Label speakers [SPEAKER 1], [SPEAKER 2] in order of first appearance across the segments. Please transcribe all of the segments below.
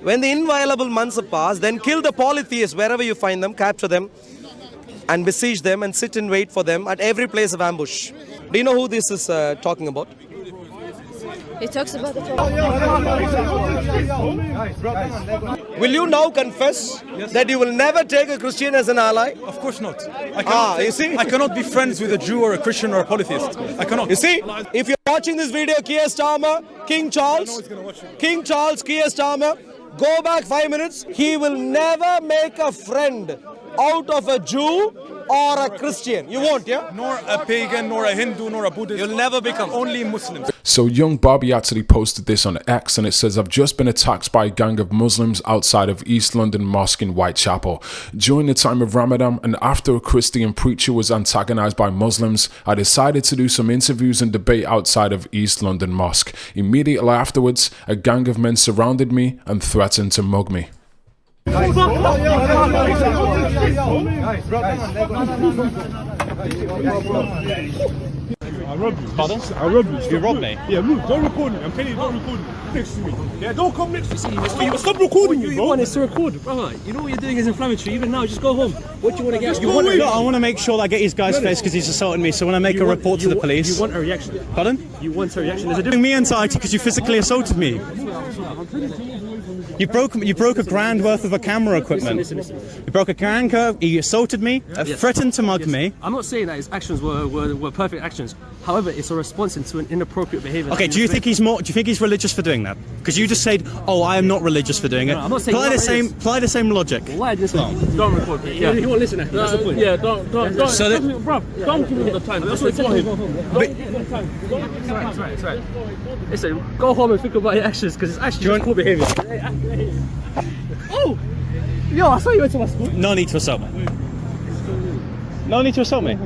[SPEAKER 1] When the inviolable months have passed, then kill the polytheists wherever you find them, capture them, and besiege them and sit and wait for them at every place of ambush. Do you know who this is talking about?
[SPEAKER 2] He talks about the
[SPEAKER 1] Will you now confess that you will never take a Christian as an ally?
[SPEAKER 3] Of course not. You see? I cannot be friends with a Jew or a Christian or a polytheist. I cannot.
[SPEAKER 1] You see? If you're watching this video, Keir Starmer, King Charles, Keir Starmer, go back 5 minutes. He will never make a friend out of a Jew or a Christian. You won't, yeah?
[SPEAKER 3] Nor a pagan, nor a Hindu, nor a Buddhist.
[SPEAKER 1] You'll never become.
[SPEAKER 3] Only Muslims.
[SPEAKER 4] So young Bobby actually posted this on X, and it says, I've just been attacked by a gang of Muslims outside of East London Mosque in Whitechapel. During the time of Ramadan and after a Christian preacher was antagonized by Muslims, I decided to do some interviews and debate outside of East London Mosque. Immediately afterwards, a gang of men surrounded me and threatened to mug me.
[SPEAKER 5] I robbed you.
[SPEAKER 6] Pardon?
[SPEAKER 5] I robbed you.
[SPEAKER 6] You robbed me?
[SPEAKER 5] Yeah, move. Don't record me. I'm telling you, don't record me. Next to me. Yeah, don't come next to me. Stop recording me, bro.
[SPEAKER 7] You want us to record, brother. You know what you're doing is inflammatory. Even now, just go home. What do you want to get?
[SPEAKER 6] I want to make sure that I get his guy's face because he's assaulting me. So when I make a report to the police,
[SPEAKER 7] you want a reaction.
[SPEAKER 6] Pardon?
[SPEAKER 7] You want a reaction. There's a
[SPEAKER 6] Giving me anxiety because you physically assaulted me. You broke a grand worth of a camera equipment.
[SPEAKER 7] Listen.
[SPEAKER 6] You broke a grand curve. You assaulted me. Threatened to mug me.
[SPEAKER 7] I'm not saying that his actions were perfect actions. However, it's a response to an inappropriate behaviour.
[SPEAKER 6] Okay, do you think he's religious for doing that? Because you just said, "Oh, I am not religious for doing it."
[SPEAKER 7] No, I'm not saying
[SPEAKER 6] apply the same logic.
[SPEAKER 7] Why this? Don't record me. Yeah. He won't listen. That's the point.
[SPEAKER 5] Yeah, don't.
[SPEAKER 6] So that,
[SPEAKER 5] Bro, don't give him the time. That's what for him.
[SPEAKER 7] It's right. Listen, go home and think about your actions because it's actually just poor behaviour. Oh! Yo, I saw you went to my school.
[SPEAKER 6] no need to assault me. No need to assault me.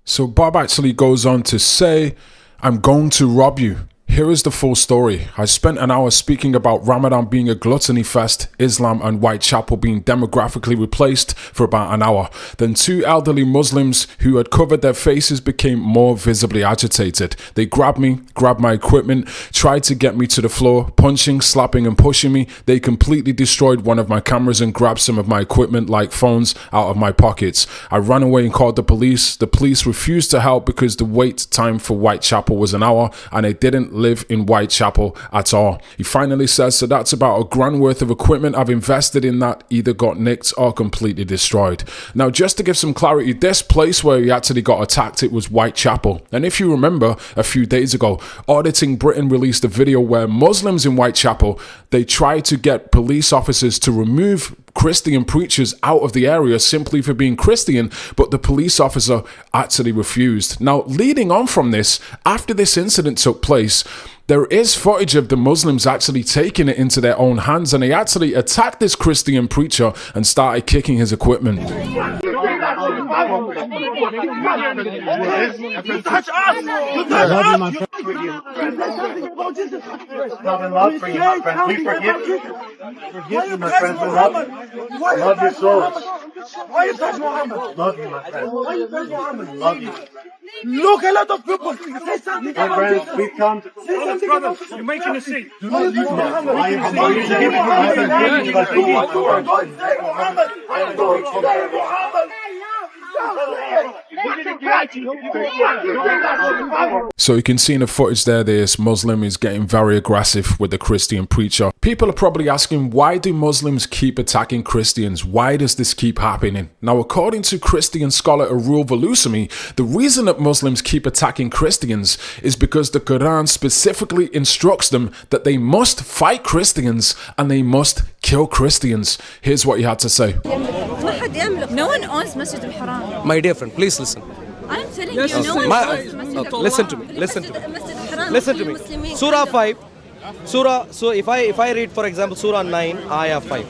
[SPEAKER 4] So Bob actually goes on to say, I'm going to rob you. Here is the full story. I spent an hour speaking about Ramadan being a gluttony fest, Islam and Whitechapel being demographically replaced for about an hour. Then two elderly Muslims who had covered their faces became more visibly agitated. They grabbed me, grabbed my equipment, tried to get me to the floor, punching, slapping and pushing me. They completely destroyed one of my cameras and grabbed some of my equipment like phones out of my pockets. I ran away and called the police. The police refused to help because the wait time for Whitechapel was an hour and they didn't live in Whitechapel at all. He finally says, so that's about a grand worth of equipment I've invested in that either got nicked or completely destroyed. Now, just to give some clarity, this place where he actually got attacked, it was Whitechapel. And if you remember, a few days ago, Auditing Britain released a video where Muslims in Whitechapel, they tried to get police officers to remove Christian preachers out of the area simply for being Christian, but the police officer actually refused. Now, leading on from this, after this incident took place, there is footage of the Muslims actually taking it into their own hands, and they actually attacked this Christian preacher and started kicking his equipment.
[SPEAKER 8] You touch us! You touch us!
[SPEAKER 9] Love and love for you, my friend. We forgive you. Forgive you, my friend. We love you. Love your souls.
[SPEAKER 8] Why you touch Muhammad?
[SPEAKER 9] Love you, my friend.
[SPEAKER 8] Why you touch Muhammad?
[SPEAKER 9] Love you.
[SPEAKER 8] Look, a lot of people say something
[SPEAKER 9] My
[SPEAKER 8] about
[SPEAKER 9] friends,
[SPEAKER 8] Jesus.
[SPEAKER 9] we come.
[SPEAKER 8] Say something about
[SPEAKER 5] You're making a scene.
[SPEAKER 8] Why you touch Muhammad?
[SPEAKER 9] I am
[SPEAKER 8] Why
[SPEAKER 9] going
[SPEAKER 8] you
[SPEAKER 9] to
[SPEAKER 8] say
[SPEAKER 9] give you my
[SPEAKER 8] Muhammad?
[SPEAKER 9] friend.
[SPEAKER 8] You are going to say Muhammad. I am going to say Muhammad.
[SPEAKER 4] So you can see in the footage there, this Muslim is getting very aggressive with the Christian preacher. People are probably asking, why do Muslims keep attacking Christians? Why does this keep happening? Now, according to Christian scholar Arul Valusami, the reason that Muslims keep attacking Christians is because the Quran specifically instructs them that they must fight Christians and they must kill Christians. Here's what he had to say.
[SPEAKER 2] No one owns Masjid al-Haram.
[SPEAKER 1] My dear friend, please listen.
[SPEAKER 2] I'm telling you, no one owns Masjid al-Haram.
[SPEAKER 1] Listen to me. Listen to me.
[SPEAKER 2] Masjid al-Haram.
[SPEAKER 1] Listen to me. Surah 5. So if I read, for example, Surah 9, Ayah 5.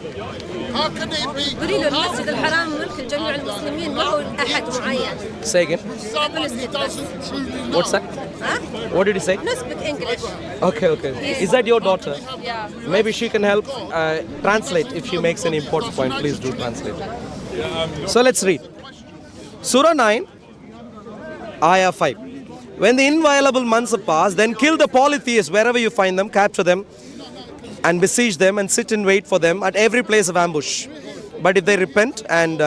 [SPEAKER 9] How can it be?
[SPEAKER 2] قولي له المسجد الحرام ملك لجميع المسلمين ما هو أحد معين.
[SPEAKER 1] Say again.
[SPEAKER 9] Someone who doesn't truly know.
[SPEAKER 1] What's that? What did he say?
[SPEAKER 2] No speak English.
[SPEAKER 1] Okay. Is that your daughter?
[SPEAKER 2] Yeah.
[SPEAKER 1] Maybe she can help translate. If she makes an important point, please do translate. So let's read. Surah 9, Ayah 5. When the inviolable months have passed, then kill the polytheists wherever you find them, capture them, and besiege them and sit and wait for them at every place of ambush. But if they repent and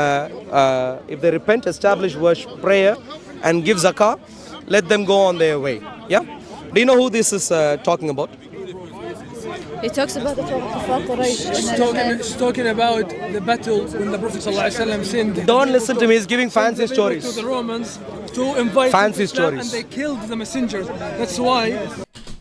[SPEAKER 1] establish worship, prayer, and give zakah, let them go on their way. Yeah. Do you know who this is talking about?
[SPEAKER 2] He talks about the Prophet Quraysh.
[SPEAKER 10] It's talking about the battle when the Prophet ﷺ sent.
[SPEAKER 1] Don't listen to me. He's giving fancy stories.
[SPEAKER 10] To the Romans to invite
[SPEAKER 1] fancy
[SPEAKER 10] Islam,
[SPEAKER 1] stories.
[SPEAKER 10] and they killed the messengers. That's why.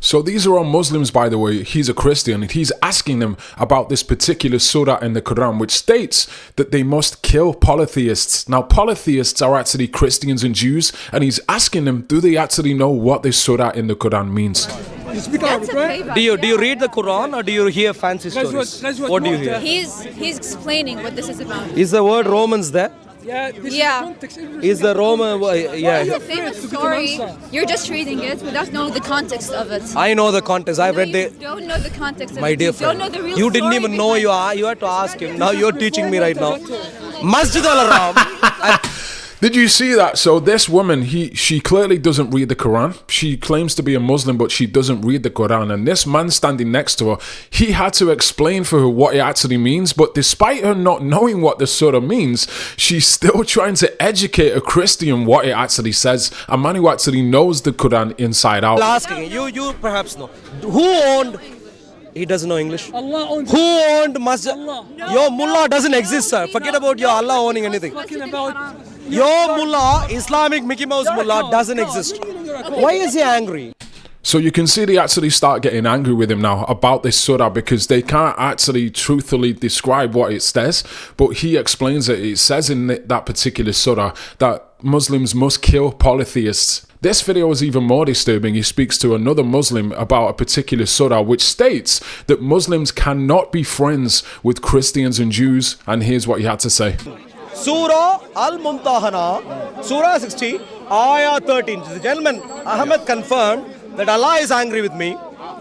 [SPEAKER 4] So these are all Muslims, by the way. He's a Christian, and he's asking them about this particular surah in the Quran, which states that they must kill polytheists. Now, polytheists are actually Christians and Jews, and he's asking them, do they actually know what this surah in the Quran means?
[SPEAKER 10] You speak Arabic, right?
[SPEAKER 1] Do you read the Quran or do you hear fancy stories? What do you hear?
[SPEAKER 2] He's explaining what this is about.
[SPEAKER 1] Is the word Romans there?
[SPEAKER 10] Yeah. This
[SPEAKER 2] Yeah.
[SPEAKER 1] Is the Roman? Yeah.
[SPEAKER 2] It's a famous story. You're just reading it without knowing the context of it.
[SPEAKER 1] I know the context. I've read
[SPEAKER 2] You
[SPEAKER 1] the.
[SPEAKER 2] don't know the context of
[SPEAKER 1] My
[SPEAKER 2] it.
[SPEAKER 1] dear
[SPEAKER 2] You
[SPEAKER 1] friend,
[SPEAKER 2] don't know the real
[SPEAKER 1] you didn't
[SPEAKER 2] story
[SPEAKER 1] even know
[SPEAKER 2] behind
[SPEAKER 1] you had to ask him. Now you're teaching me right now. Masjid al-Haram.
[SPEAKER 4] Did you see that? So this woman, she clearly doesn't read the Quran. She claims to be a Muslim, but she doesn't read the Quran. And this man standing next to her, he had to explain for her what it actually means. But despite her not knowing what the surah means, she's still trying to educate a Christian what it actually says. A man who actually knows the Quran inside out.
[SPEAKER 1] Asking you perhaps know. Who owned? He doesn't know English.
[SPEAKER 10] Allah owns.
[SPEAKER 1] Who owned Masjid? Your mullah doesn't exist, sir. Forget about your Allah owning anything.
[SPEAKER 10] Talking about.
[SPEAKER 1] Your mullah, Islamic Mickey Mouse mullah, doesn't exist. Why is he angry?
[SPEAKER 4] So you can see they actually start getting angry with him now about this surah because they can't actually truthfully describe what it says, but he explains it. It says in that particular surah that Muslims must kill polytheists. This video is even more disturbing. He speaks to another Muslim about a particular surah which states that Muslims cannot be friends with Christians and Jews, and here's what he had to say.
[SPEAKER 1] Surah Al-Mumtahana, Surah 60, Ayah 13. The gentleman Ahmed confirmed that Allah is angry with me.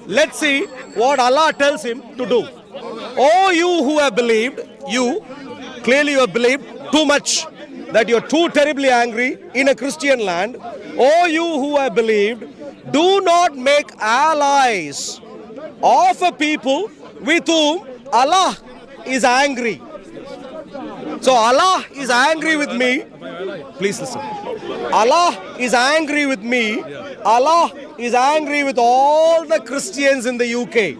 [SPEAKER 1] Let's see what Allah tells him to do. Oh, you who have believed, clearly you have believed too much, that you're too terribly angry in a Christian land. Oh, you who have believed, do not make allies of a people with whom Allah is angry. So Allah is angry with me. Please listen. Allah is angry with me. Allah is angry with all the Christians in the UK.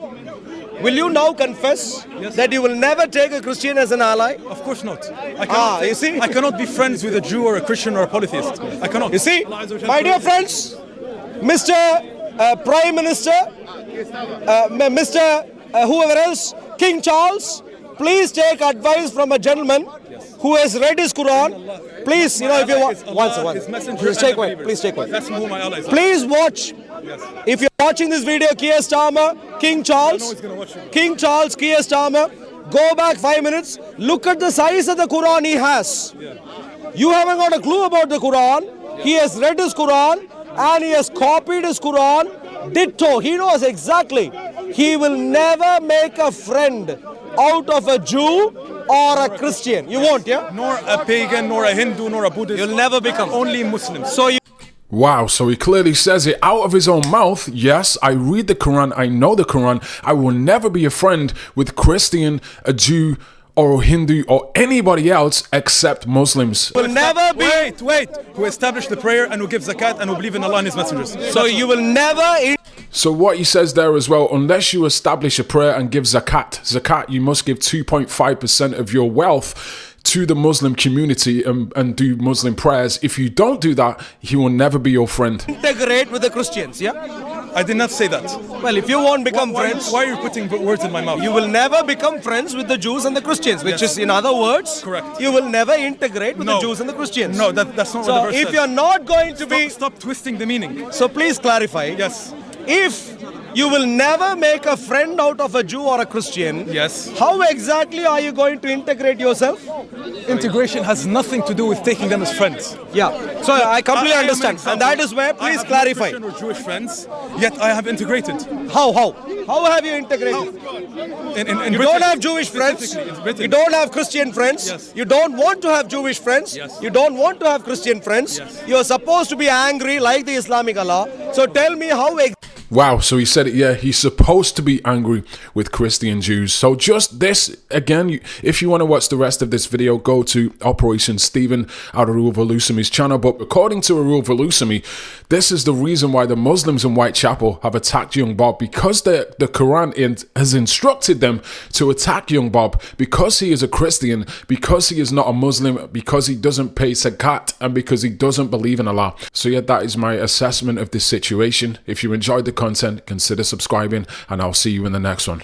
[SPEAKER 1] Will you now confess that you will never take a Christian as an ally?
[SPEAKER 3] Of course not. You see? I cannot be friends with a Jew or a Christian or a polytheist. I cannot.
[SPEAKER 1] You see? My dear friends, Mr. Prime Minister, Mr. Whoever else, King Charles, please take advice from a gentleman who has read his Quran. Please, if you want, please take one. Please take one.
[SPEAKER 3] That's who my allies are.
[SPEAKER 1] Please watch. If you're watching this video, Keir Starmer, King Charles, Keir Starmer, go back 5 minutes. Look at the size of the Quran he has. You haven't got a clue about the Quran. He has read his Quran and he has copied his Quran. Ditto. He knows exactly. He will never make a friend out of a Jew or a Christian. You won't, yeah?
[SPEAKER 3] Nor a pagan, nor a Hindu, nor a Buddhist.
[SPEAKER 1] You'll never become.
[SPEAKER 3] Only Muslims.
[SPEAKER 4] Wow, so he clearly says it out of his own mouth. Yes, I read the Quran, I know the Quran. I will never be a friend with Christian, a Jew, or a Hindu, or anybody else except Muslims.
[SPEAKER 1] Will never be.
[SPEAKER 3] Wait. Who establish the prayer and who give zakat and who believe in Allah and His messengers.
[SPEAKER 1] So you will never.
[SPEAKER 4] So what he says there as well, unless you establish a prayer and give zakat, you must give 2.5% of your wealth to the Muslim community and do Muslim prayers. If you don't do that, he will never be your friend.
[SPEAKER 1] Integrate with the Christians, yeah?
[SPEAKER 3] I did not say that.
[SPEAKER 1] Well, if you won't become friends...
[SPEAKER 3] Why are you putting words in my mouth?
[SPEAKER 1] You will never become friends with the Jews and the Christians, which is, in other words...
[SPEAKER 3] Correct.
[SPEAKER 1] You will never integrate with the Jews and the Christians.
[SPEAKER 3] No, that's not what the verse says.
[SPEAKER 1] So if you're not going to be...
[SPEAKER 3] Stop twisting the meaning.
[SPEAKER 1] So please clarify.
[SPEAKER 3] Yes.
[SPEAKER 1] If you will never make a friend out of a Jew or a Christian,
[SPEAKER 3] yes,
[SPEAKER 1] how exactly are you going to integrate yourself?
[SPEAKER 3] Integration has nothing to do with taking them as friends.
[SPEAKER 1] Yeah, so I completely understand. And that is where, please clarify.
[SPEAKER 3] I have no Christian or Jewish friends, yet I have integrated.
[SPEAKER 1] How have you integrated? You don't have Jewish friends. You don't have Christian friends.
[SPEAKER 3] Yes.
[SPEAKER 1] You don't want to have Jewish friends.
[SPEAKER 3] Yes.
[SPEAKER 1] You don't want to have Christian friends.
[SPEAKER 3] Yes.
[SPEAKER 1] You're supposed to be angry like the Islamic Allah. So tell me how...
[SPEAKER 4] Wow, so he said it, yeah, he's supposed to be angry with Christian Jews. So just this, again, if you want to watch the rest of this video, go to Operation Stephen out of Arul Velusami's channel. But according to Arul Velusami, this is the reason why the Muslims in Whitechapel have attacked young Bob, because the Quran has instructed them to attack young Bob because he is a Christian, because he is not a Muslim, because he doesn't pay zakat, and because he doesn't believe in Allah. So yeah, that is my assessment of this situation. If you enjoyed the content, consider subscribing, and I'll see you in the next one.